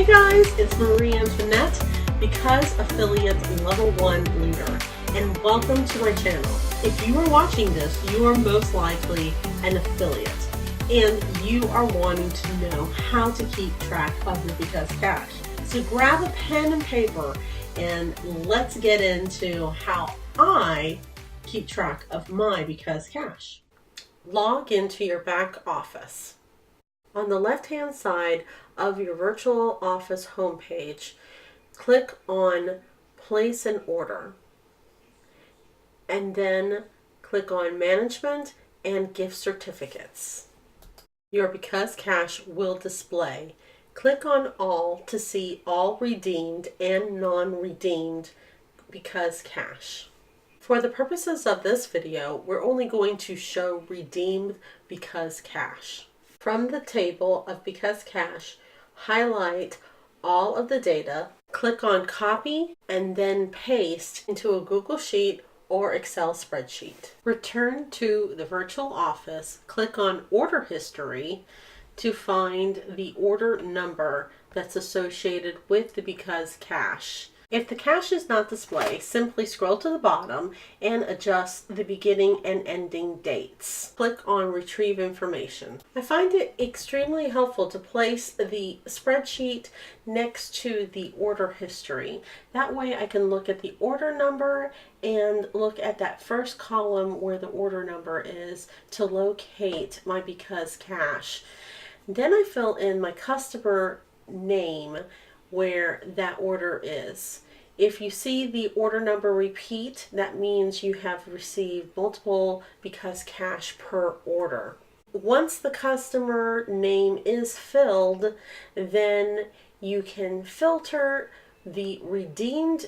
guys, it's Marie Antoinette, BeCause Affiliate Level 1 Leader, and welcome to my channel. If you are watching this, you are most likely an affiliate, and you are wanting to know how to keep track of your BeCause cash. So grab a pen and paper, and let's get into how I keep track of my BeCause cash. Log into your back office. On the left-hand side of your virtual office homepage, click on Place an Order, and then click on Management and Gift Certificates. Your BeCause cash will display. Click on All to see all redeemed and non-redeemed BeCause cash. For the purposes of this video, we're only going to show redeemed BeCause cash. From the table of BeCause cash, highlight all of the data, click on Copy, and then paste into a Google Sheet or Excel spreadsheet. Return to the virtual office, click on Order History to find the order number that's associated with the BeCause cash. If the cash is not displayed, simply scroll to the bottom and adjust the beginning and ending dates. Click on Retrieve Information. I find it extremely helpful to place the spreadsheet next to the order history. That way I can look at the order number and look at that first column where the order number is to locate my BeCause cash. Then I fill in my customer name where that order is. If you see the order number repeat, that means you have received multiple BeCause cash per order. Once the customer name is filled, then you can filter the redeemed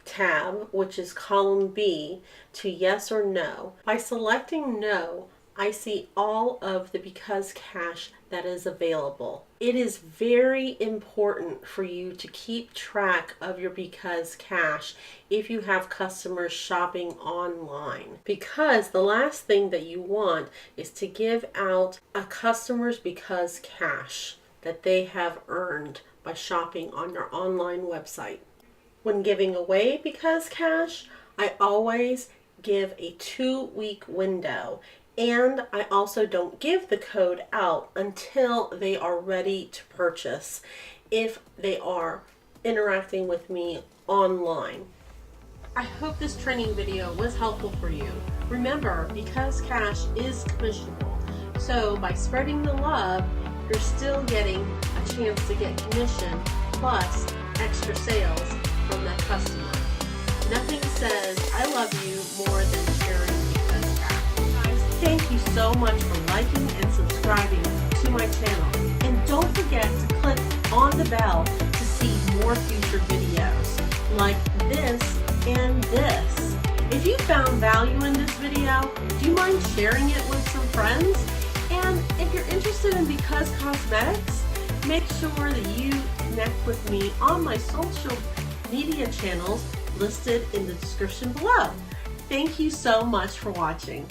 tab, which is column B, to yes or no. By selecting no, I see all of the BeCause cash that is available. It is very important for you to keep track of your BeCause cash if you have customers shopping online, because the last thing that you want is to give out a customer's BeCause cash that they have earned by shopping on your online website. When giving away BeCause cash, I always give a 2-week window. And I also don't give the code out until they are ready to purchase if they are interacting with me online. I hope this training video was helpful for you. Remember, BeCause cash is commissionable. So by spreading the love, you're still getting a chance to get commission plus extra sales from that customer. Nothing says I love you more than sharing BeCause cash. Thank you so much for liking and subscribing to my channel. And don't forget to click on the bell to see more future videos like this and this. If you found value in this video, do you mind sharing it with some friends? And if you're interested in BeCause Cosmetics, make sure that you connect with me on my social media channels listed in the description below. Thank you so much for watching.